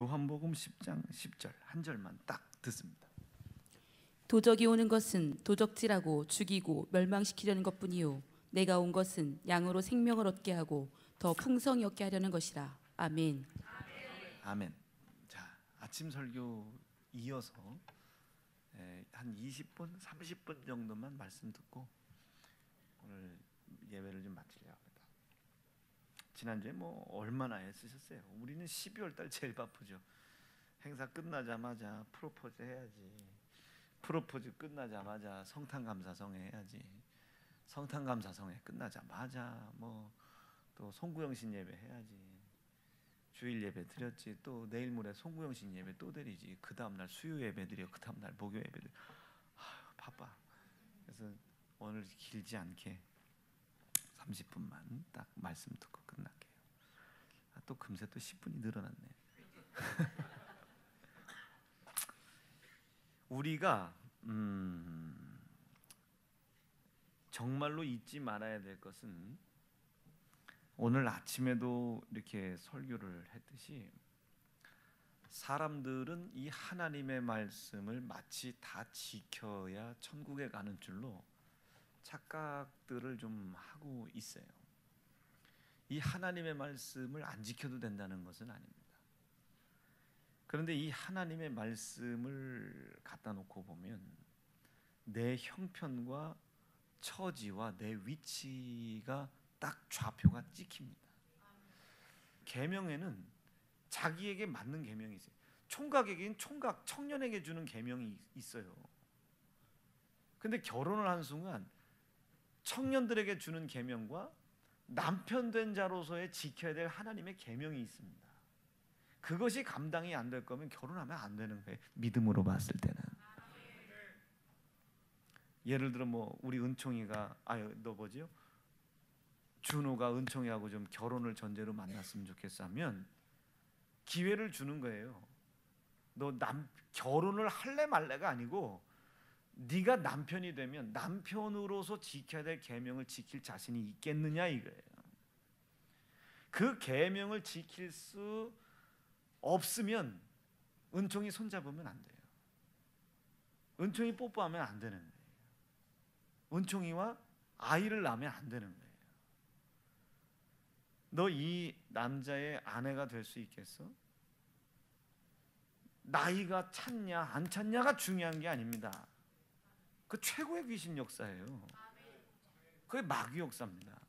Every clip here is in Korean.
요한복음 10장 10절 한 절만 딱 듣습니다. 도적이 오는 것은 도적질하고 죽이고 멸망시키려는 것뿐이요 내가 온 것은 양으로 생명을 얻게 하고 더 풍성히 얻게 하려는 것이라. 아멘. 아멘. 자, 아침 설교 이어서 한 20분, 30분 정도만 말씀 듣고 오늘 예배를 좀 마치려고 합니다. 지난주에 뭐 얼마나 애쓰셨어요? 우리는 12월 달 제일 바쁘죠. 행사 끝나자마자 프로포즈 해야지. 프로포즈 끝나자마자 성탄 감사성 해야지. 성탄 감사성회 끝나자마자 뭐 또 송구영신 예배 해야지. 주일 예배 드렸지. 또 내일 모레 송구영신 예배 또 드리지. 그 다음 날 수요 예배 드려. 그 다음 날 목요 예배 드려. 바빠. 그래서 오늘 길지 않게 30분만 딱 말씀 듣고 끝날게요. 또 금세 또 10분이 늘어났네. 우리가 정말로 잊지 말아야 될 것은 오늘 아침에도 이렇게 설교를 했듯이 사람들은 이 하나님의 말씀을 마치 다 지켜야 천국에 가는 줄로 착각들을 좀 하고 있어요. 이 하나님의 말씀을 안 지켜도 된다는 것은 아닙니다. 그런데 이 하나님의 말씀을 갖다 놓고 보면 내 형편과 처지와 내 위치가 딱 좌표가 찍힙니다. 계명에는 자기에게 맞는 계명이 있어요. 총각에게는 총각, 청년에게 주는 계명이 있어요. 근데 결혼을 한 순간 청년들에게 주는 계명과 남편 된 자로서의 지켜야 될 하나님의 계명이 있습니다. 그것이 감당이 안 될 거면 결혼하면 안 되는 거예요. 믿음으로 봤을 때는. 예를 들어 뭐 우리 은총이가 너 뭐지요? 준호가 은총이하고 좀 결혼을 전제로 만났으면 좋겠어 하면 기회를 주는 거예요. 너 결혼을 할래 말래가 아니고 네가 남편이 되면 남편으로서 지켜야 될 계명을 지킬 자신이 있겠느냐 이거예요. 그 계명을 지킬 수 없으면 은총이 손잡으면 안 돼요. 은총이 뽀뽀하면 안 되는 거예요. 은총이와 아이를 낳으면 안 되는 거예요. 너 이 남자의 아내가 될 수 있겠어? 나이가 찼냐 안 찼냐가 중요한 게 아닙니다. 그 최고의 귀신 역사예요. 그게 마귀 역사입니다.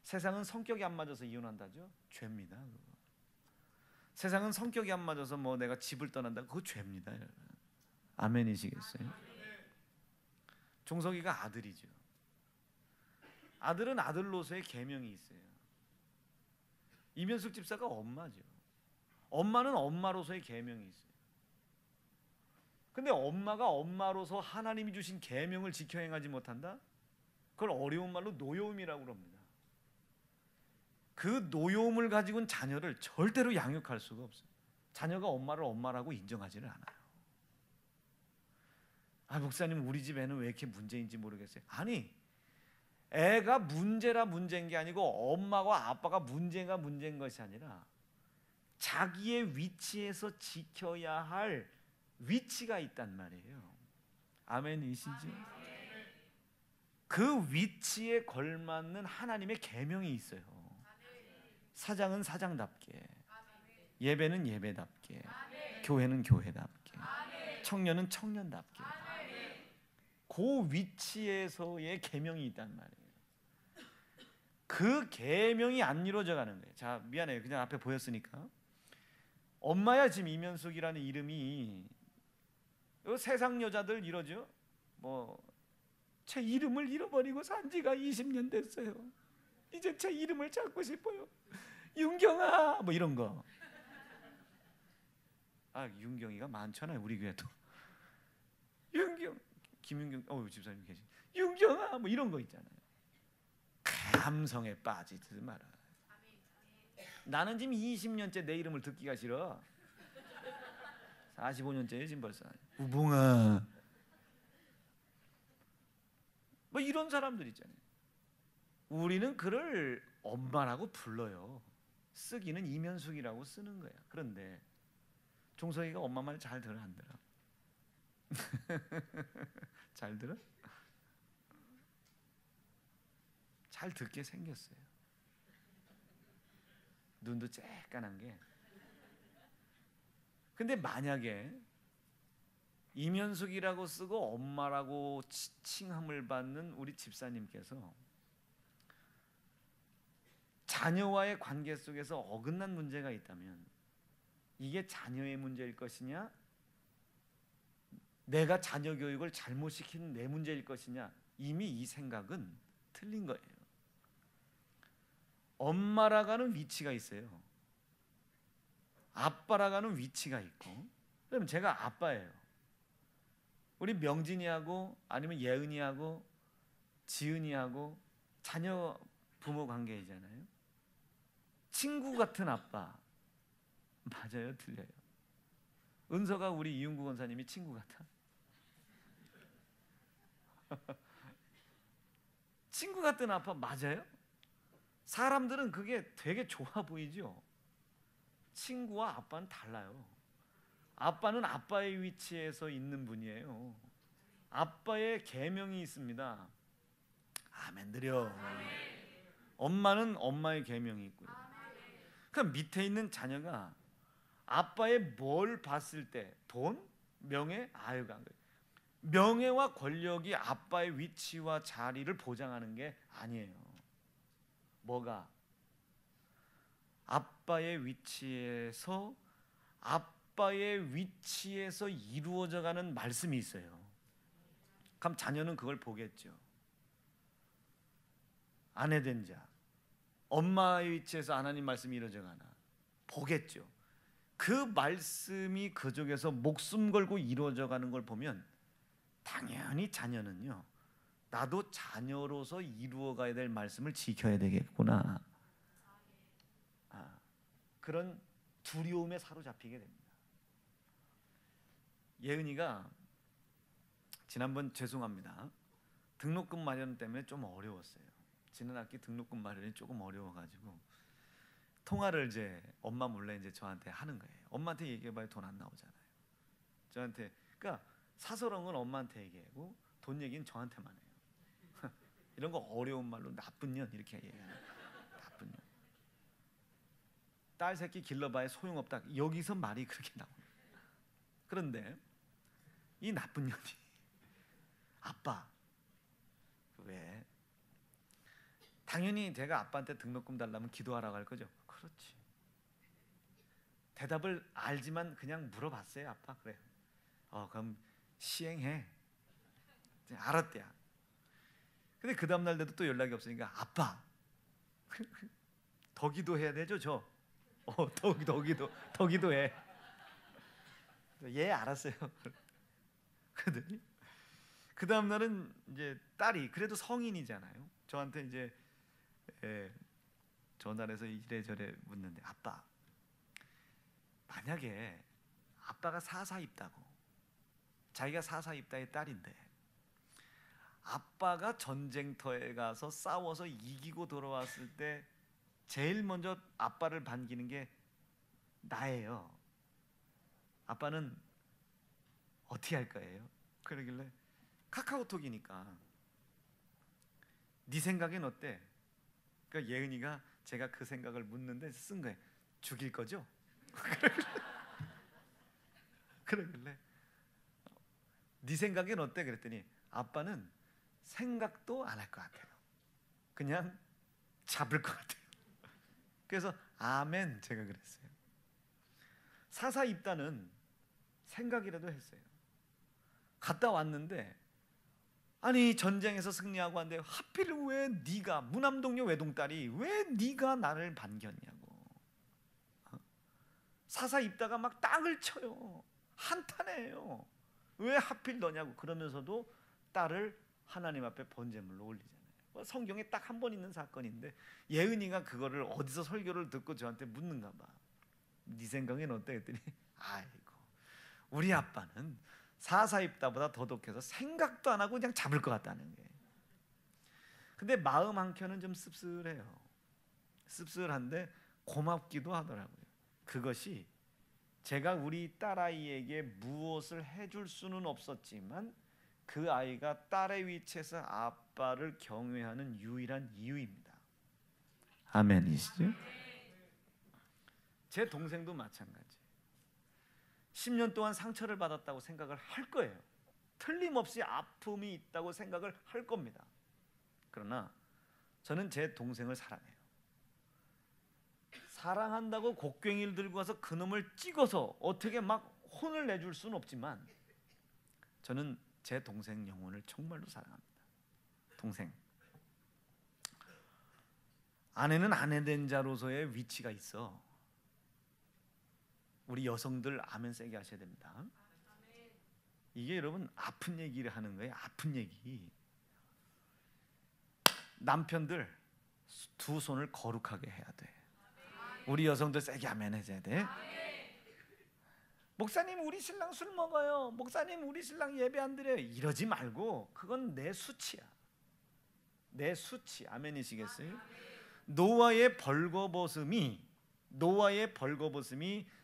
세상은 성격이 안 맞아서 이혼한다죠? 죄입니다. 그거. 세상은 성격이 안 맞아서 뭐 내가 집을 떠난다, 그거 죄입니다. 여러분. 아멘이시겠어요? 종석이가 아들이죠. 아들은 아들로서의 계명이 있어요. 이면숙 집사가 엄마죠. 엄마는 엄마로서의 계명이 있어요. 근데 엄마가 엄마로서 하나님이 주신 계명을 지켜 행하지 못한다? 그걸 어려운 말로 노여움이라고 합니다. 그 노여움을 가지고는 자녀를 절대로 양육할 수가 없어요. 자녀가 엄마를 엄마라고 인정하지는 않아요. 목사님 우리 집 애는 왜 이렇게 문제인지 모르겠어요. 아니, 애가 문제라 문제인 게 아니고 엄마와 아빠가 문제가 문제인 것이 아니라 자기의 위치에서 지켜야 할 위치가 있단 말이에요. 아멘이시죠? 그 위치에 걸맞는 하나님의 계명이 있어요. 사장은 사장답게, 예배는 예배답게, 교회는 교회답게, 청년은 청년답게. 그 위치에서의 계명이 있단 말이에요. 그 계명이 안 이루어져 가는 거예요. 자, 미안해요. 그냥 앞에 보였으니까. 엄마야 지금 이면숙이라는 이름이 세상 여자들 이러죠. 뭐 제 이름을 잃어버리고 산 지가 20년 됐어요. 이제 제 이름을 찾고 싶어요. 윤경아 뭐 이런 거. 윤경이가 많잖아요. 우리 교회도. 윤경, 김윤경, 집사님 계시. 윤경아 뭐 이런 거 있잖아요. 감성에 빠지지 마라. 나는 지금 20년째 내 이름을 듣기가 싫어. 45년째예요 지금 벌써. 우봉아 뭐 이런 사람들 있잖아요. 우리는 그를 엄마라고 불러요. 쓰기는 이면숙이라고 쓰는 거야. 그런데 종석이가 엄마 말 잘 들어 안 들어? 잘 들어? 잘 듣게 생겼어요. 눈도 쬐깐한 게. 근데 만약에 이면숙이라고 쓰고 엄마라고 칭함을 받는 우리 집사님께서 자녀와의 관계 속에서 어긋난 문제가 있다면 이게 자녀의 문제일 것이냐, 내가 자녀 교육을 잘못 시킨 내 문제일 것이냐, 이미 이 생각은 틀린 거예요. 엄마라고 하는 위치가 있어요. 아빠라고 하는 위치가 있고. 그럼 제가 아빠예요. 우리 명진이하고 아니면 예은이하고 지은이하고 자녀 부모 관계이잖아요. 친구 같은 아빠. 맞아요, 틀려요? 은서가 우리 이윤구 권사님이 친구 같아? 친구 같은 아빠 맞아요? 사람들은 그게 되게 좋아 보이죠? 친구와 아빠는 달라요. 아빠는 아빠의 위치에서 있는 분이에요. 아빠의 계명이 있습니다. 아멘 드려. 엄마는 엄마의 계명이 있고요. 그럼 밑에 있는 자녀가 아빠의 뭘 봤을 때 돈, 명예, 아유가 명예와 권력이 아빠의 위치와 자리를 보장하는 게 아니에요. 뭐가? 아빠의 위치에서 이루어져가는 말씀이 있어요. 그럼 자녀는 그걸 보겠죠. 아내 된 자, 엄마의 위치에서 하나님 말씀이 이루어져가나 보겠죠. 그 말씀이 그쪽에서 목숨 걸고 이루어져가는 걸 보면 당연히 자녀는요, 나도 자녀로서 이루어가야 될 말씀을 지켜야 되겠구나, 그런 두려움에 사로잡히게 됩니다. 예은이가 지난번 죄송합니다, 등록금 마련 때문에 좀 어려웠어요. 지난 학기 등록금 마련이 조금 어려워가지고 통화를 이제 엄마 몰래 이제 저한테 하는 거예요. 엄마한테 얘기해봐야 돈 안 나오잖아요. 저한테, 그러니까 사소한 건 엄마한테 얘기하고 돈 얘기는 저한테만 해요. 이런 거 어려운 말로 나쁜 년 이렇게 얘기해요. 나쁜 년. 딸 새끼 길러봐야 소용없다. 여기서 말이 그렇게 나옵니다. 그런데 이 나쁜 년이 아빠 왜? 당연히 제가 아빠한테 등록금 달라면 기도하라고 할 거죠. 그렇지. 대답을 알지만 그냥 물어봤어요. 아빠 그래. 그럼 시행해. 알았대야. 근데 그 다음날 돼도 또 연락이 없으니까 아빠 더 기도해야 되죠 저. 더 기도해. 예 알았어요. 그러더니 그 다음날은 이제 딸이 그래도 성인이잖아요. 저한테 이제 전화해서 이래저래 묻는데, 아빠 만약에 아빠가 사사 입다고, 자기가 사사 입다의 딸인데 아빠가 전쟁터에 가서 싸워서 이기고 돌아왔을 때 제일 먼저 아빠를 반기는 게 나예요. 아빠는 어떻게 할 거예요? 그러길래 카카오톡이니까 네 생각엔 어때? 그러니까 예은이가 제가 그 생각을 묻는데 쓴 거예요. 죽일 거죠? 그러길래 네 생각엔 어때? 그랬더니 아빠는 생각도 안 할 것 같아요. 그냥 잡을 것 같아요. 그래서 아멘 제가 그랬어요. 사사 입다는 생각이라도 했어요. 갔다 왔는데 아니 전쟁에서 승리하고 왔는데 하필 왜 네가 무남동녀 외동딸이 왜 네가 나를 반겼냐고. 사사 입다가 막 땅을 쳐요. 한탄해요. 왜 하필 너냐고. 그러면서도 딸을 하나님 앞에 번제물로 올리잖아요. 성경에 딱 한 번 있는 사건인데 예은이가 그거를 어디서 설교를 듣고 저한테 묻는가 봐. 네 생각엔 어때? 그랬더니 아이고 우리 아빠는 사사 입다보다 더 독해서 생각도 안 하고 그냥 잡을 것 같다는 거예요. 근데 마음 한켠은 좀 씁쓸해요. 씁쓸한데 고맙기도 하더라고요. 그것이 제가 우리 딸아이에게 무엇을 해줄 수는 없었지만 그 아이가 딸의 위치에서 아빠를 경외하는 유일한 이유입니다. 아멘이시죠? 제 동생도 마찬가지. 10년 동안 상처를 받았다고 생각을 할 거예요. 틀림없이 아픔이 있다고 생각을 할 겁니다. 그러나 저는 제 동생을 사랑해요. 사랑한다고 곡괭이를 들고 와서 그놈을 찍어서 어떻게 막 혼을 내줄 수는 없지만 저는 제 동생 영혼을 정말로 사랑합니다. 동생. 아내는 아내된 자로서의 위치가 있어. 우리 여성들 아멘 세게 하셔야 됩니다. 이게 여러분 아픈 얘기를 하는 거예요. 아픈 얘기. 남편들 두 손을 거룩하게 해야 돼. 우리 여성들 세게 아멘 해줘야 돼. 목사님 우리 신랑 술 먹어요. 목사님 우리 신랑 예배 안 드려요. 이러지 말고 그건 내 수치야. 내 수치. 아멘이시겠어요? 노아의 벌거벗음이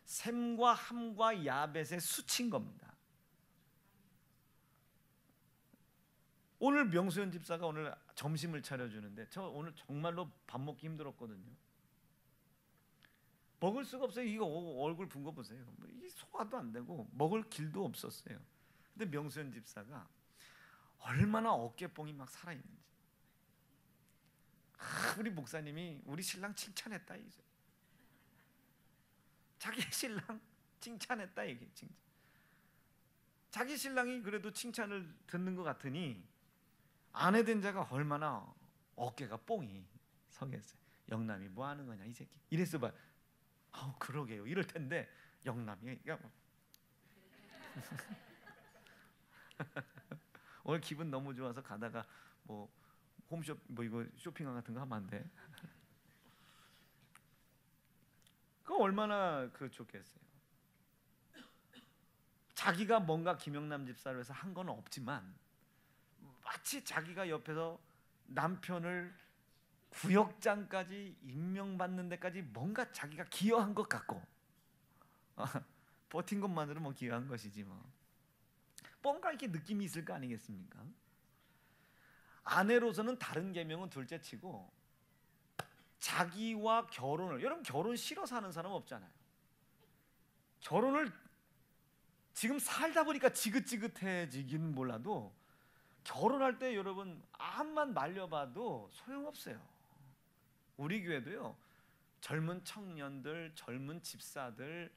셈과 함과 야벳의 수치인 겁니다. 오늘 명수현 집사가 오늘 점심을 차려주는데 저 오늘 정말로 밥 먹기 힘들었거든요. 먹을 수가 없어요. 이거 얼굴 분 거 보세요. 이게 소화도 안 되고 먹을 길도 없었어요. 근데 명수현 집사가 얼마나 어깨뽕이 막 살아있는지. 우리 목사님이 우리 신랑 칭찬했다 이제. 자기 신랑 칭찬했다 이게 칭찬. 자기 신랑이 그래도 칭찬을 듣는 것 같으니 아내 된 자가 얼마나 어깨가 뽕이 서겠어요. 영남이 뭐 하는 거냐 이 새끼. 이랬어 봐. 그러게요. 이럴 텐데 영남이 오늘 기분 너무 좋아서 가다가 뭐 홈쇼 뭐 이거 쇼핑 같은 거 하면 안 돼. 그 얼마나 좋겠어요. 자기가 뭔가 김영남 집사를 해서 한 건 없지만 마치 자기가 옆에서 남편을 구역장까지 임명받는 데까지 뭔가 자기가 기여한 것 같고 버틴 것만으로 뭐 기여한 것이지 뭐 뭔가 이렇게 느낌이 있을 거 아니겠습니까? 아내로서는 다른 계명은 둘째치고 자기와 결혼을, 여러분 결혼 싫어서 하는 사람 없잖아요. 결혼을 지금 살다 보니까 지긋지긋해지긴 몰라도 결혼할 때 여러분 암만 말려봐도 소용없어요. 우리 교회도요, 젊은 청년들, 젊은 집사들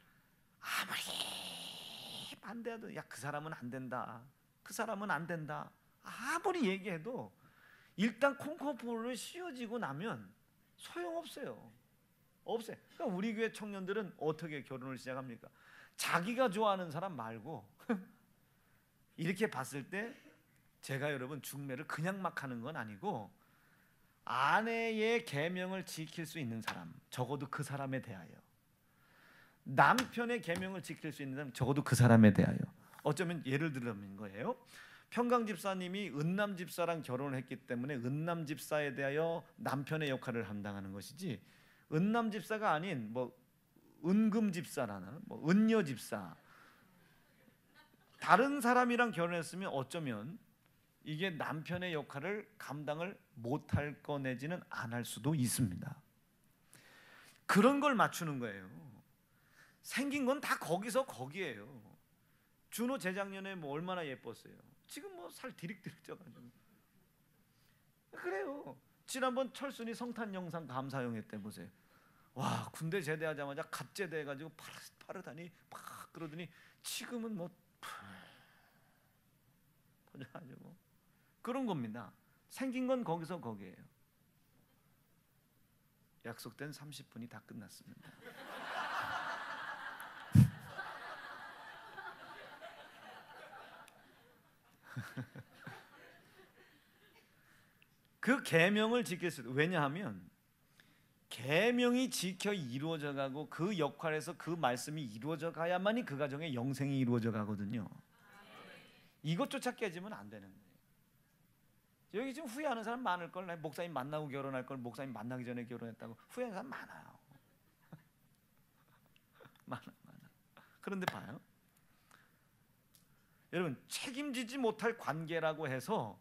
아무리 반대해도 야 그 사람은 안 된다, 그 사람은 안 된다 아무리 얘기해도 일단 콩코볼을 씌워지고 나면 소용없어요. 없어요. 그러니까 우리 교회 청년들은 어떻게 결혼을 시작합니까? 자기가 좋아하는 사람 말고 이렇게 봤을 때 제가 여러분 중매를 그냥 막 하는 건 아니고 아내의 계명을 지킬 수 있는 사람, 적어도 그 사람에 대하여, 남편의 계명을 지킬 수 있는 사람, 적어도 그 사람에 대하여. 어쩌면 예를 들면 거예요. 평강 집사님이 은남 집사랑 결혼을 했기 때문에 은남 집사에 대하여 남편의 역할을 감당하는 것이지, 은남 집사가 아닌 뭐 은금 집사라나 뭐 은여 집사, 다른 사람이랑 결혼했으면 어쩌면 이게 남편의 역할을 감당을 못할 거 내지는 안 할 수도 있습니다. 그런 걸 맞추는 거예요. 생긴 건 다 거기서 거기에요. 준호 재작년에 뭐 얼마나 예뻤어요. 지금 뭐 살 디릭디릭 쪄가지고 그래요. 지난번 철순이 성탄 영상 감사용회 때 보세요. 와, 군대 제대하자마자 갓 제대해가지고 파르다니 팍 그러더니 지금은 뭐 퍼져가지고 그런 겁니다. 생긴 건 거기서 거기에요. 약속된 30분이 다 끝났습니다. 그 계명을 지킬 수, 왜냐하면 계명이 지켜 이루어져 가고 그 역할에서 그 말씀이 이루어져 가야만이 그 가정의 영생이 이루어져 가거든요. 이것조차 깨지면 안 되는 거예요. 여기 지금 후회하는 사람 많을 걸. 목사님 만나고 결혼할 걸 목사님 만나기 전에 결혼했다고 후회하는 사람 많아요. 많아. 그런데 봐요. 여러분, 책임지지 못할 관계라고 해서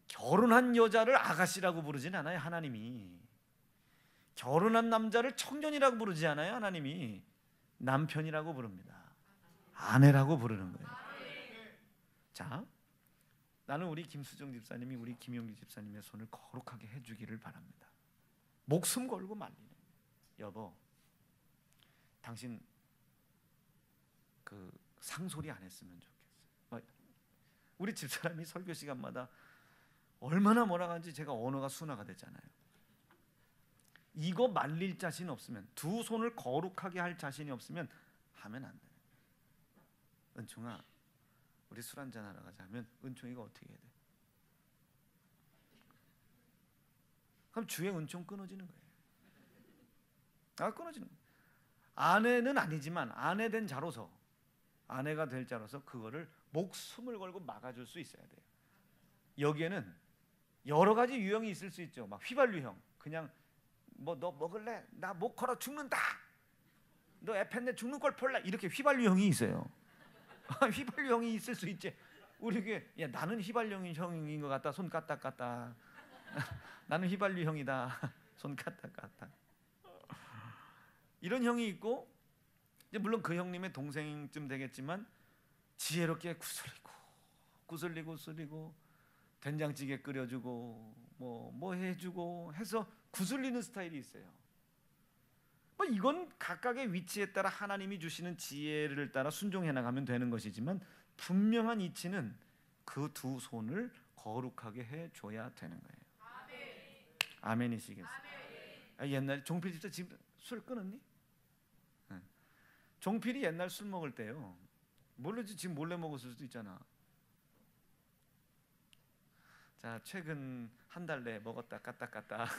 결혼한 여자를 아가씨라고 부르진 않아요. 하나님이 결혼한 남자를 청년이라고 부르지 않아요. 하나님이 남편이라고 부릅니다. 아내라고 부르는 거예요. 자, 나는 우리 김수정 집사님이 우리 김용기 집사님의 손을 거룩하게 해주기를 바랍니다. 목숨 걸고 말리는, 여보, 당신 그 상소리 안 했으면 좋겠어요. 우리 집사람이 설교 시간마다 얼마나 뭐라 하는지 제가 언어가 순화가 됐잖아요. 이거 말릴 자신 없으면, 두 손을 거룩하게 할 자신이 없으면 하면 안 돼요. 은총아, 우리 술 한잔 하러 가자 하면 은총이가 어떻게 해야 돼? 그럼 주의 은총 끊어지는 거예요. 끊어지는 거예요. 아내는 아니지만 아내 된 자로서, 아내가 될 자로서 그거를 목숨을 걸고 막아줄 수 있어야 돼요. 여기에는 여러 가지 유형이 있을 수 있죠. 막 휘발유형, 그냥 뭐 너 먹을래? 나 목 걸어 죽는다. 너 에펜네 죽는 걸 볼래? 이렇게 휘발유형이 있어요. 휘발유형이 있을 수 있지. 우리 교회, 야, 나는 휘발유형인 것 같다. 손 까딱까딱. 나는 휘발유형이다. 손 까딱까딱. 이런 형이 있고, 이제 물론 그 형님의 동생쯤 되겠지만 지혜롭게 구슬리고 된장찌개 끓여주고 뭐 해주고 해서 구슬리는 스타일이 있어요. 뭐 이건 각각의 위치에 따라 하나님이 주시는 지혜를 따라 순종해 나가면 되는 것이지만, 분명한 이치는 그 두 손을 거룩하게 해줘야 되는 거예요. 아멘이시겠어요? 옛날에 종필 집사 지금 술 끊었니? 종필이 옛날 술 먹을 때요, 모르지 지금 몰래 먹었을 수도 있잖아. 자, 최근 한 달 내에 먹었다 까딱.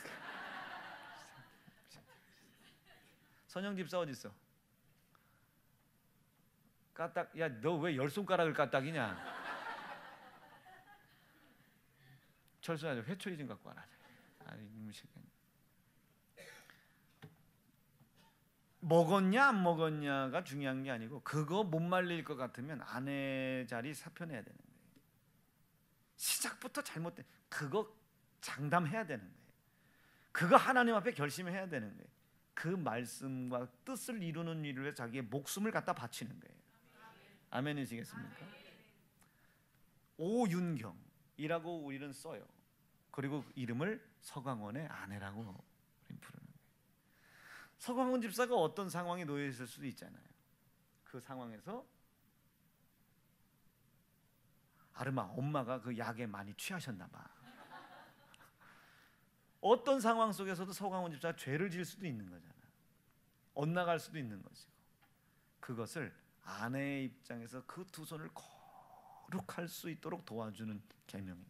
선영 집사 어디 있어? 까딱. 야, 너 왜 열 손가락을 까딱이냐? 철수야, 회초리 좀 갖고 와라. 먹었냐 안 먹었냐가 중요한 게 아니고, 그거 못 말릴 것 같으면 아내 자리 사표내야 되는 거예요. 시작부터 잘못된, 그거 장담해야 되는 거예요. 그거 하나님 앞에 결심해야 되는 거예요. 그 말씀과 뜻을 이루는 일을 위해 자기의 목숨을 갖다 바치는 거예요. 아멘이시겠습니까? 오윤경이라고 우리는 써요. 그리고 이름을 서광원의 아내라고 부르는 거예요. 서광원 집사가 어떤 상황에 놓여 있을 수도 있잖아요. 그 상황에서 아르마 엄마가 그 약에 많이 취하셨나 봐. 어떤 상황 속에서도 서광원 집사가 죄를 지을 수도 있는 거잖아. 엇나갈 수도 있는 것이고, 그것을 아내의 입장에서 그 두 손을 거룩할 수 있도록 도와주는 계명이,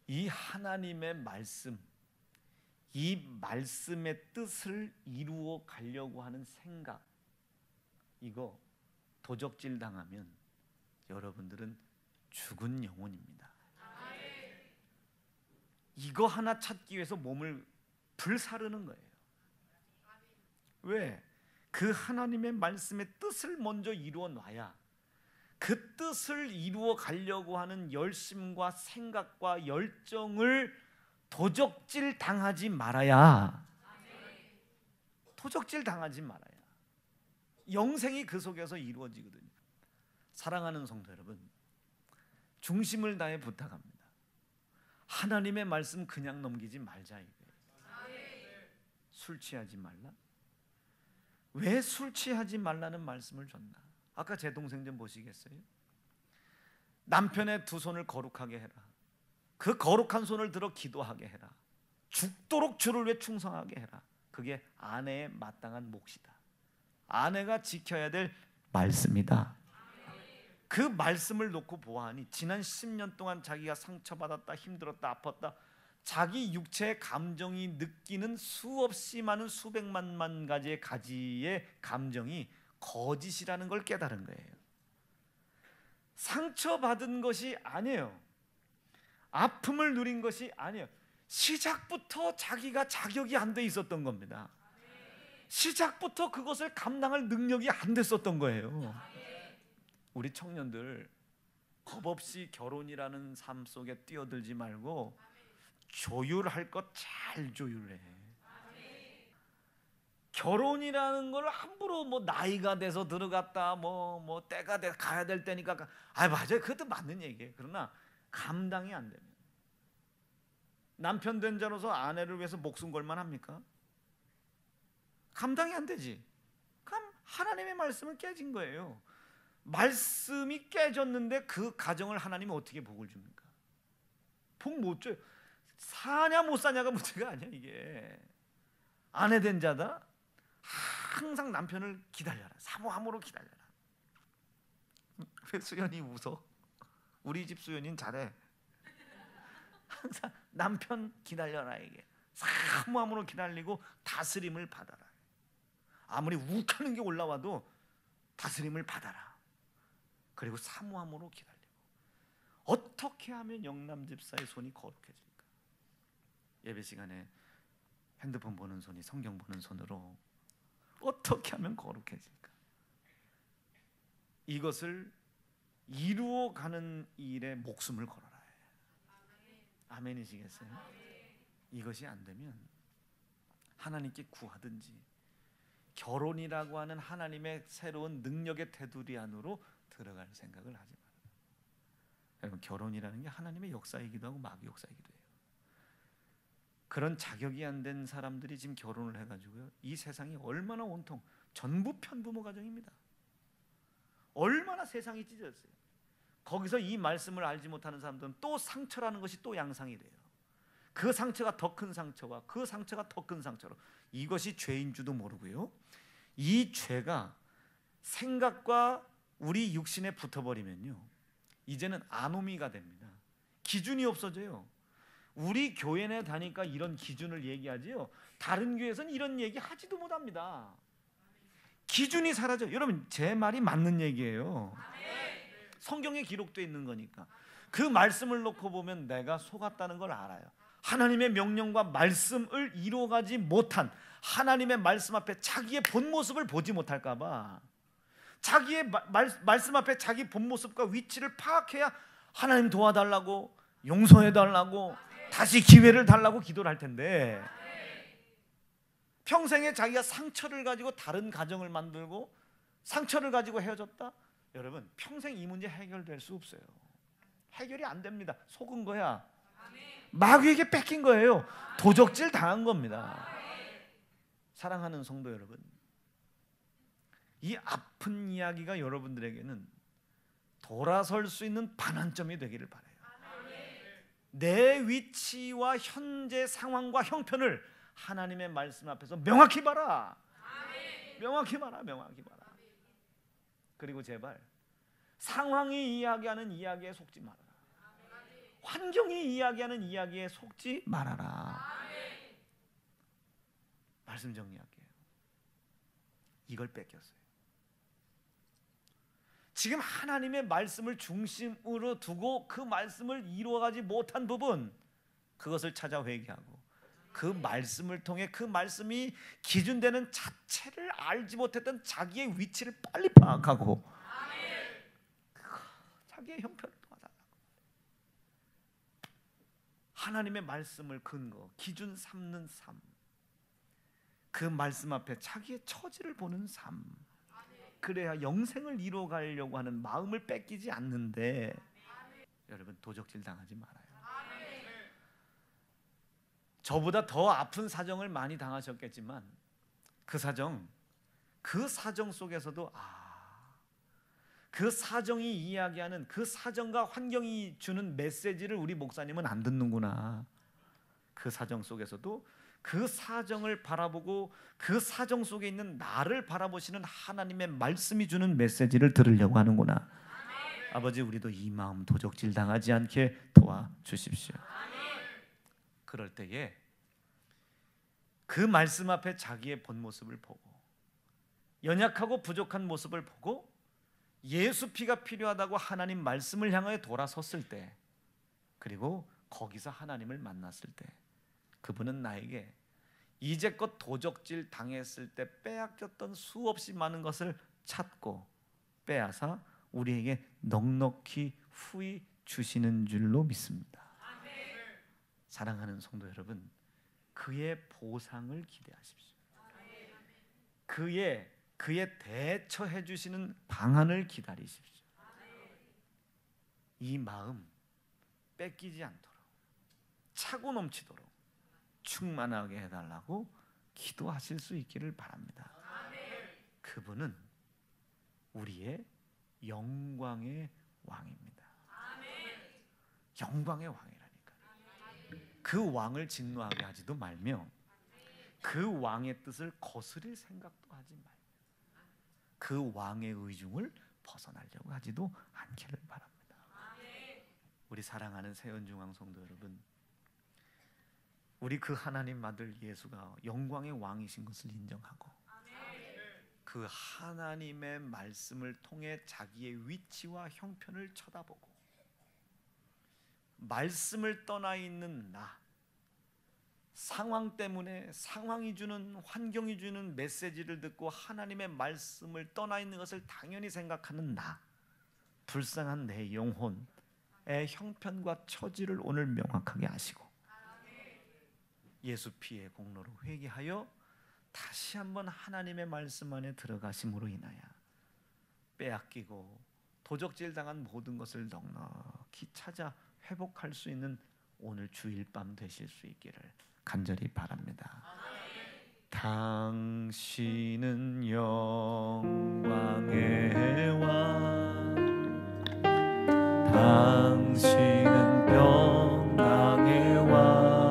이 하나님의 말씀, 이 말씀의 뜻을 이루어 가려고 하는 생각, 이거 도적질 당하면 여러분들은 죽은 영혼입니다. 이거 하나 찾기 위해서 몸을 불사르는 거예요. 왜? 그 하나님의 말씀의 뜻을 먼저 이루어 놔야 그 뜻을 이루어 가려고 하는 열심과 생각과 열정을 도적질 당하지 말아야, 도적질 당하지 말아야 영생이 그 속에서 이루어지거든요. 사랑하는 성도 여러분, 중심을 다해 부탁합니다. 하나님의 말씀 그냥 넘기지 말자 이거예요. 술 취하지 말라. 왜 술 취하지 말라는 말씀을 줬나? 아까 제 동생 좀 보시겠어요? 남편의 두 손을 거룩하게 해라. 그 거룩한 손을 들어 기도하게 해라. 죽도록 주를 위해 충성하게 해라. 그게 아내의 마땅한 몫이다. 아내가 지켜야 될 말씀이다. 그 말씀을 놓고 보아하니 지난 10년 동안 자기가 상처받았다, 힘들었다, 아팠다, 자기 육체의 감정이 느끼는 수없이 많은 수백만 가지의 감정이 거짓이라는 걸 깨달은 거예요. 상처받은 것이 아니에요. 아픔을 누린 것이 아니에요. 시작부터 자기가 자격이 안 돼 있었던 겁니다. 시작부터 그것을 감당할 능력이 안 됐었던 거예요. 우리 청년들 겁 없이 결혼이라는 삶 속에 뛰어들지 말고 조율할 것 잘 조율해. 결혼이라는 걸 함부로 뭐 나이가 돼서 들어갔다 뭐 때가 돼 가야 될 때니까 맞아요. 그것도 맞는 얘기예요. 그러나 감당이 안 되면 남편 된 자로서 아내를 위해서 목숨 걸만 합니까? 감당이 안 되지. 그럼 하나님의 말씀을 깨진 거예요. 말씀이 깨졌는데 그 가정을 하나님이 어떻게 복을 줍니까? 복 못 줘요. 사냐 못 사냐가 문제가 아니야. 이게 아내 된 자다 항상 남편을 기다려라. 사모함으로 기다려라. 왜 수연이 웃어? 우리 집 수연이는 잘해. 항상 남편 기다려라. 이게 사모함으로 기다리고 다스림을 받아라. 아무리 욱하는 게 올라와도 다스림을 받아라. 그리고 사모함으로 기다리고. 어떻게 하면 영남 집사의 손이 거룩해질까? 예배 시간에 핸드폰 보는 손이 성경 보는 손으로 어떻게 하면 거룩해질까? 이것을 이루어가는 일에 목숨을 걸어라. 아멘이시겠어요? 이것이 안 되면 하나님께 구하든지 결혼이라고 하는 하나님의 새로운 능력의 테두리 안으로 들어갈 생각을 하지 말아요. 여러분, 결혼이라는 게 하나님의 역사이기도 하고 마귀 역사이기도 해요. 그런 자격이 안 된 사람들이 지금 결혼을 해가지고요, 이 세상이 얼마나 온통 전부 편부모 가정입니다. 얼마나 세상이 찢어졌어요. 거기서 이 말씀을 알지 못하는 사람들은 또 상처라는 것이 또 양상이 돼요. 그 상처가 더 큰 상처와 그 상처가 더 큰 상처로, 이것이 죄인 줄도 모르고요, 이 죄가 생각과 우리 육신에 붙어버리면요, 이제는 아노미가 됩니다. 기준이 없어져요. 우리 교회 내 다니까 이런 기준을 얘기하지요, 다른 교회에서는 이런 얘기 하지도 못합니다. 기준이 사라져요. 여러분, 제 말이 맞는 얘기예요. 성경에 기록되어 있는 거니까. 그 말씀을 놓고 보면 내가 속았다는 걸 알아요. 하나님의 명령과 말씀을 이루어가지 못한, 하나님의 말씀 앞에 자기의 본 모습을 보지 못할까 봐, 자기의 말씀 앞에 자기 본 모습과 위치를 파악해야 하나님 도와달라고, 용서해달라고, 다시 기회를 달라고 기도를 할 텐데, 평생에 자기가 상처를 가지고 다른 가정을 만들고 상처를 가지고 헤어졌다? 여러분, 평생 이 문제 해결될 수 없어요. 해결이 안 됩니다. 속은 거야. 마귀에게 뺏긴 거예요. 도적질 당한 겁니다. 사랑하는 성도 여러분, 이 아픈 이야기가 여러분들에게는 돌아설 수 있는 반환점이 되기를 바라요. 내 위치와 현재 상황과 형편을 하나님의 말씀 앞에서 명확히 봐라. 명확히 봐라. 명확히 봐라. 그리고 제발 상황이 이야기하는 이야기에 속지 말아라. 환경이 이야기하는 이야기에 속지 말아라. 말씀 정리할게요. 이걸 뺏겼어요. 지금 하나님의 말씀을 중심으로 두고 그 말씀을 이루어가지 못한 부분, 그것을 찾아 회개하고 그 말씀을 통해 그 말씀이 기준되는 자체를 알지 못했던 자기의 위치를 빨리 파악하고 자기의 형편을 도와달라고, 하나님의 말씀을 근거, 기준 삼는 삶, 그 말씀 앞에 자기의 처지를 보는 삶, 그래야 영생을 이루어가려고 하는 마음을 뺏기지 않는데, 여러분, 도적질 당하지 말아요. 저보다 더 아픈 사정을 많이 당하셨겠지만 그 사정 속에서도 그 사정이 이야기하는, 그 사정과 환경이 주는 메시지를 우리 목사님은 안 듣는구나. 그 사정 속에서도 그 사정을 바라보고 그 사정 속에 있는 나를 바라보시는 하나님의 말씀이 주는 메시지를 들으려고 하는구나. 아버지, 우리도 이 마음 도적질 당하지 않게 도와주십시오. 그럴 때에 그 말씀 앞에 자기의 본 모습을 보고, 연약하고 부족한 모습을 보고, 예수 피가 필요하다고 하나님 말씀을 향하여 돌아섰을 때, 그리고 거기서 하나님을 만났을 때, 그분은 나에게 이제껏 도적질 당했을 때 빼앗겼던 수없이 많은 것을 찾고 빼앗아 우리에게 넉넉히 후히 주시는 줄로 믿습니다. 사랑하는 성도 여러분, 그의 보상을 기대하십시오. 그의 대처해 주시는 방안을 기다리십시오. 이 마음 뺏기지 않도록 차고 넘치도록 충만하게 해달라고 기도하실 수 있기를 바랍니다. 그분은 우리의 영광의 왕입니다. 영광의 왕이라니까. 그 왕을 진노하게 하지도 말며 그 왕의 뜻을 거스릴 생각도 하지 말며 그 왕의 의중을 벗어나려고 하지도 않기를 바랍니다. 우리 사랑하는 세연중앙 성도 여러분, 우리 그 하나님 아들 예수가 영광의 왕이신 것을 인정하고 그 하나님의 말씀을 통해 자기의 위치와 형편을 쳐다보고 말씀을 떠나 있는 나, 상황 때문에 상황이 주는, 환경이 주는 메시지를 듣고 하나님의 말씀을 떠나 있는 것을 당연히 생각하는 나, 불쌍한 내 영혼의 형편과 처지를 오늘 명확하게 아시고 예수 피의 공로로 회개하여 다시 한번 하나님의 말씀 안에 들어가심으로 인하여 빼앗기고 도적질 당한 모든 것을 넉넉히 찾아 회복할 수 있는 오늘 주일 밤 되실 수 있기를 간절히 바랍니다. 당신은 영광의 왕, 당신은 평강의 왕,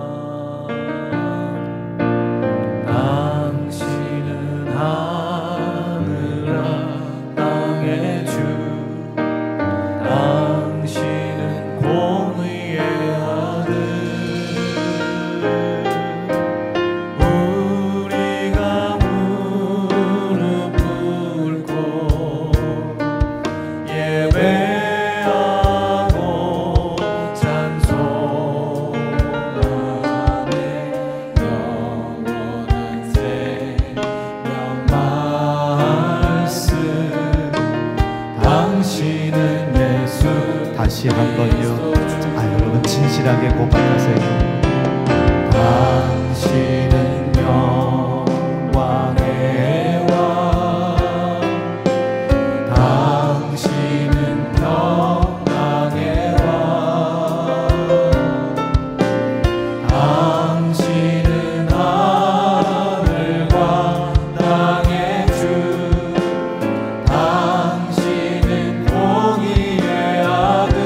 당신은 하늘과 땅의 주, 당신은 공의의 아들. 우리가 무릎 꿇고 예배하고 찬송하네. 영원한 생명 말씀, 당신은 예수. 다시 한번요. 여러분 진실하게 고백하세요. 당신은 영광의 왕, 당신은 평강의 왕, 당신은 하늘과 땅의 주, 당신은 공의의 아들.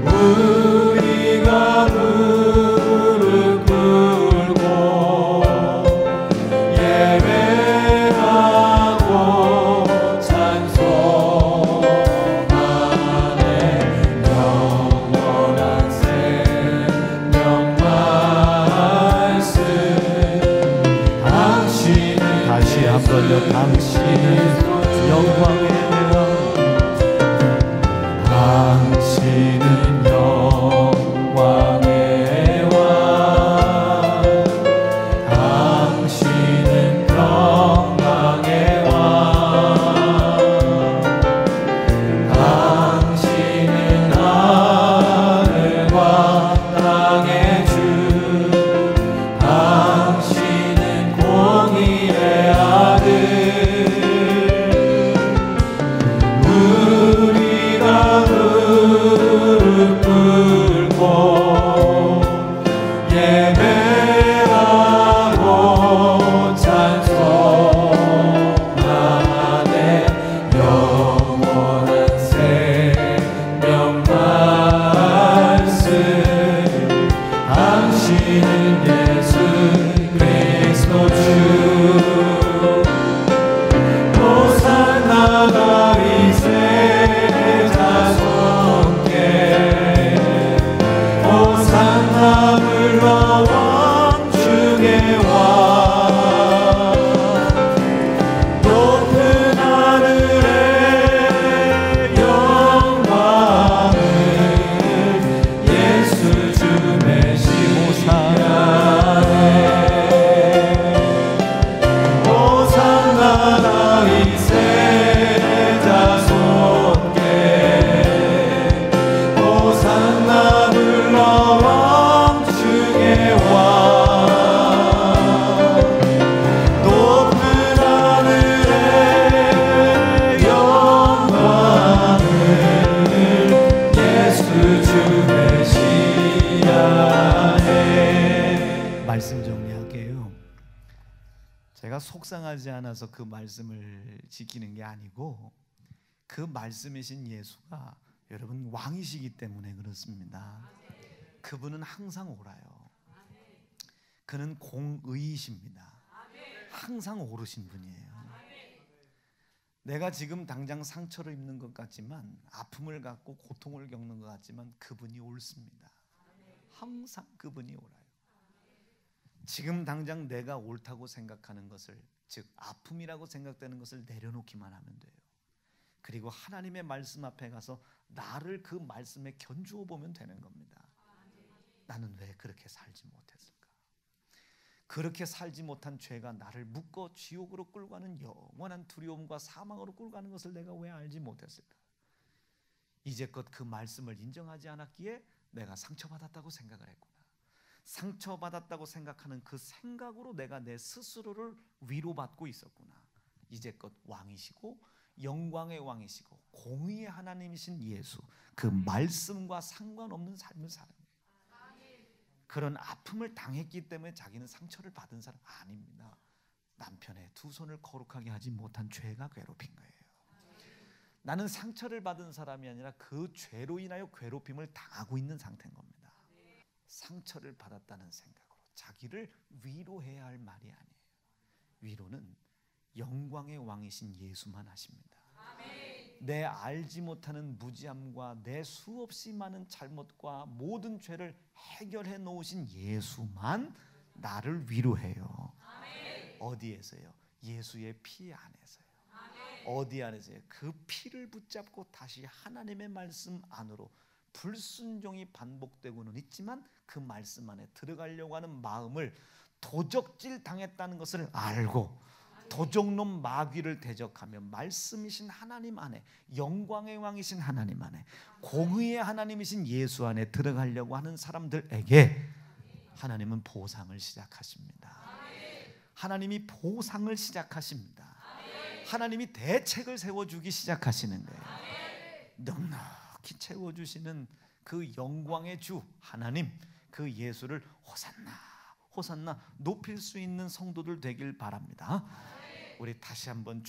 우리가 무릎 꿇고 예배하고 찬송하네. 영원한 생명 말씀, 당신은 다시 한번요. 당신은 영광의 왕, 당신은 영광의 왕, 당신은 평강의 왕, 당신은 하늘과 땅의 주, 당신은 공의의 아들. 속상하지 않아서 그 말씀을 지키는 게 아니고 그 말씀이신 예수가 여러분 왕이시기 때문에 그렇습니다. 그분은 항상 옳아요. 그는 공의이십니다. 항상 옳으신 분이에요. 내가 지금 당장 상처를 입는 것 같지만, 아픔을 갖고 고통을 겪는 것 같지만 그분이 옳습니다. 항상 그분이 옳아요. 지금 당장 내가 옳다고 생각하는 것을, 즉 아픔이라고 생각되는 것을 내려놓기만 하면 돼요. 그리고 하나님의 말씀 앞에 가서 나를 그 말씀에 견주어 보면 되는 겁니다. 나는 왜 그렇게 살지 못했을까? 그렇게 살지 못한 죄가 나를 묶어 지옥으로 끌고 가는 영원한 두려움과 사망으로 끌고 가는 것을 내가 왜 알지 못했을까? 이제껏 그 말씀을 인정하지 않았기에 내가 상처받았다고 생각을 했구나. 상처받았다고 생각하는 그 생각으로 내가 내 스스로를 위로받고 있었구나. 이제껏 왕이시고 영광의 왕이시고 공의의 하나님이신 예수, 그 말씀과 상관없는 삶을 사는 거예요. 그런 아픔을 당했기 때문에 자기는 상처를 받은 사람 아닙니다. 남편의 두 손을 거룩하게 하지 못한 죄가 괴롭힌 거예요. 나는 상처를 받은 사람이 아니라 그 죄로 인하여 괴롭힘을 당하고 있는 상태인 겁니다. 상처를 받았다는 생각으로 자기를 위로해야 할 말이 아니에요. 위로는 영광의 왕이신 예수만 하십니다. 내 알지 못하는 무지함과 내 수없이 많은 잘못과 모든 죄를 해결해 놓으신 예수만 나를 위로해요. 어디에서요? 예수의 피 안에서요. 어디 안에서요? 그 피를 붙잡고 다시 하나님의 말씀 안으로 불순종이 반복되고는 있지만 그 말씀 안에 들어가려고 하는 마음을 도적질 당했다는 것을 알고 도적놈 마귀를 대적하며 말씀이신 하나님 안에, 영광의 왕이신 하나님 안에, 공의의 하나님이신 예수 안에 들어가려고 하는 사람들에게 하나님은 보상을 시작하십니다. 하나님이 보상을 시작하십니다. 하나님이 대책을 세워주기 시작하시는 거예요. 넉넉히 채워주시는 그 영광의 주 하나님, 그 예수를 호산나 호산나 높일 수 있는 성도들 되길 바랍니다. 우리 다시 한번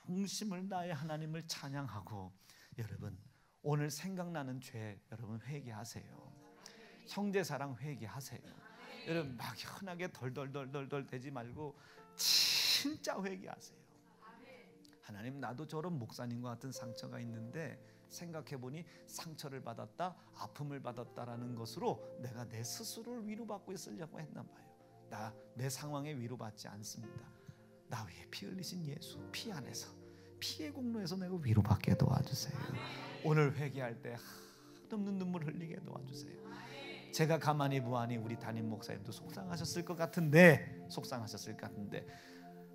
중심을 다해 하나님을 찬양하고, 여러분 오늘 생각나는 죄 여러분 회개하세요. 형제사랑 회개하세요. 여러분 막 흔하게 덜덜덜덜 대지 말고 진짜 회개하세요. 하나님, 나도 저런 목사님과 같은 상처가 있는데 생각해보니 상처를 받았다, 아픔을 받았다라는 것으로 내가 내 스스로를 위로받고 있으려고 했나 봐요. 내 상황에 위로받지 않습니다. 나 위에 피 흘리신 예수 피 안에서, 피의 공로에서 내가 위로받게 도와주세요. 오늘 회개할 때 한없는 눈물 흘리게 도와주세요. 제가 가만히 보아니 우리 담임 목사님도 속상하셨을 것 같은데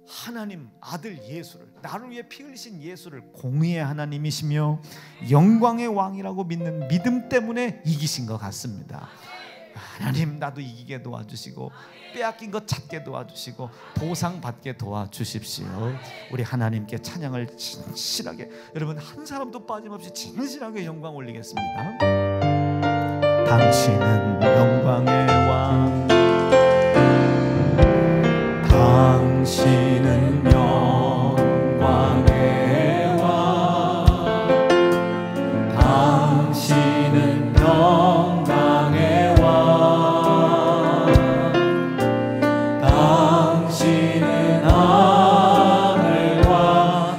하나님 아들 예수를, 나를 위해 피 흘리신 예수를 공의의 하나님이시며 영광의 왕이라고 믿는 믿음 때문에 이기신 것 같습니다. 하나님, 나도 이기게 도와주시고 빼앗긴 것 찾게 도와주시고 보상받게 도와주십시오. 우리 하나님께 찬양을 진실하게, 여러분 한 사람도 빠짐없이 진실하게 영광 올리겠습니다. 당신은 영광의 왕, 당신은 영광의 왕, 당신은 영광의 왕, 당신은 하늘과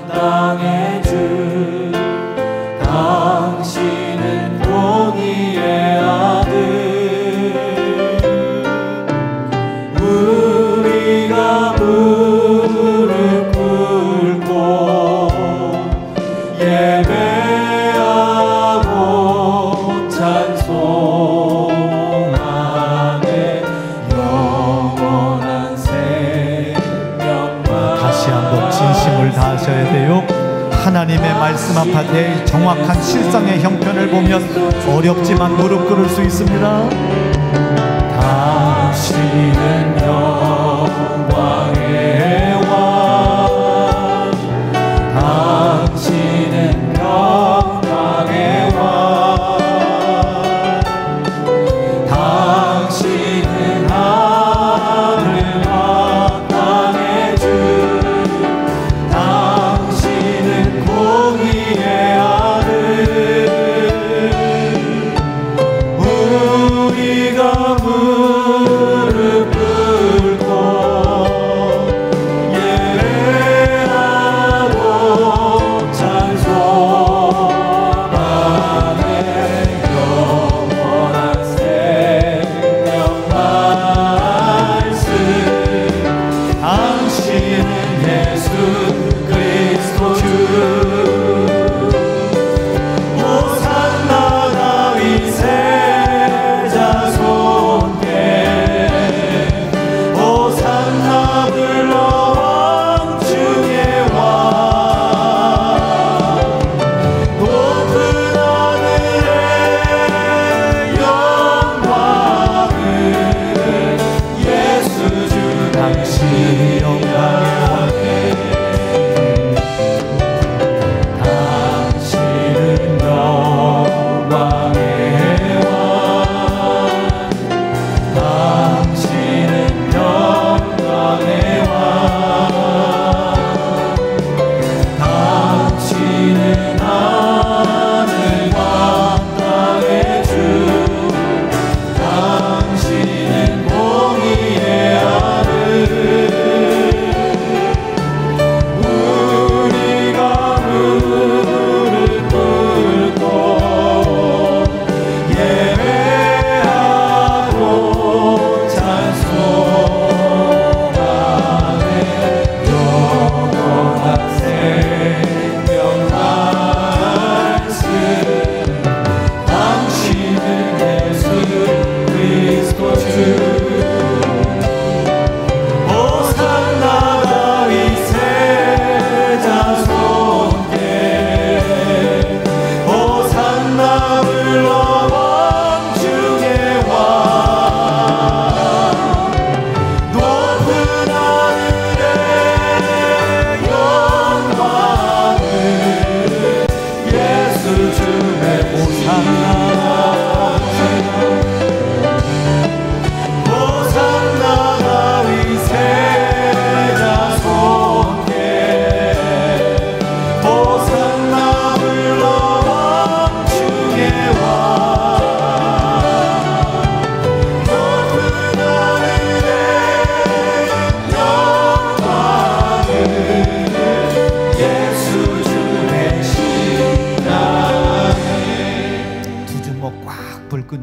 땅의 주, 당신은 공의의 아들, 우리가 무릎 꿇고 예배하고 찬송하네 영원한 생명만. 다시 한번 진심을 다하셔야 돼요. 하나님의 말씀 앞에 정확한 실상의 형편을 보면 어렵지만 무릎 꿇을 수 있습니다. 당신은 영광의 왕, 당신은 영광의 왕, 당신은 하늘과 땅의 주,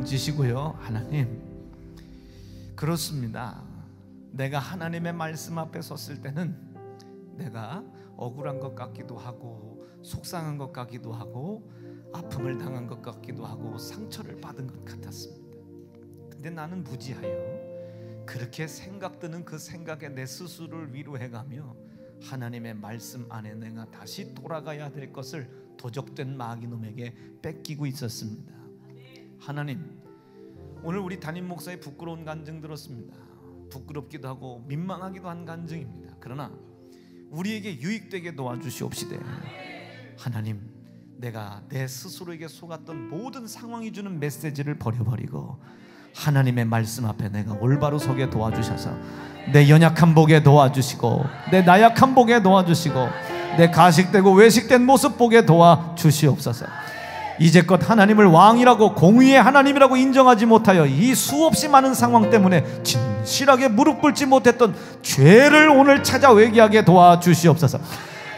얹으시고요. 하나님, 그렇습니다. 내가 하나님의 말씀 앞에 섰을 때는 내가 억울한 것 같기도 하고 속상한 것 같기도 하고 아픔을 당한 것 같기도 하고 상처를 받은 것 같았습니다. 근데 나는 무지하여 그렇게 생각드는 그 생각에 내 스스로를 위로해가며 하나님의 말씀 안에 내가 다시 돌아가야 될 것을 도적된 마귀놈에게 뺏기고 있었습니다. 하나님, 오늘 우리 담임 목사의 부끄러운 간증 들었습니다. 부끄럽기도 하고 민망하기도 한 간증입니다. 그러나 우리에게 유익되게 도와주시옵시되 하나님, 내가 내 스스로에게 속았던 모든 상황이 주는 메시지를 버려버리고 하나님의 말씀 앞에 내가 올바로 서게 도와주셔서 내 연약함 보게 도와주시고 내 나약함 보게 도와주시고 내 가식되고 외식된 모습 보게 도와주시옵소서. 이제껏 하나님을 왕이라고 공의의 하나님이라고 인정하지 못하여 이 수없이 많은 상황 때문에 진실하게 무릎 꿇지 못했던 죄를 오늘 찾아 회개하게 도와주시옵소서.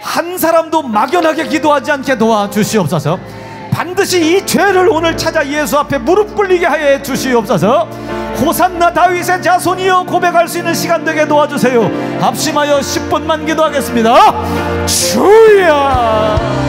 한 사람도 막연하게 기도하지 않게 도와주시옵소서. 반드시 이 죄를 오늘 찾아 예수 앞에 무릎 꿇리게 하여 주시옵소서. 호산나 다윗의 자손이여 고백할 수 있는 시간 되게 도와주세요. 합심하여 10분만 기도하겠습니다. 주여.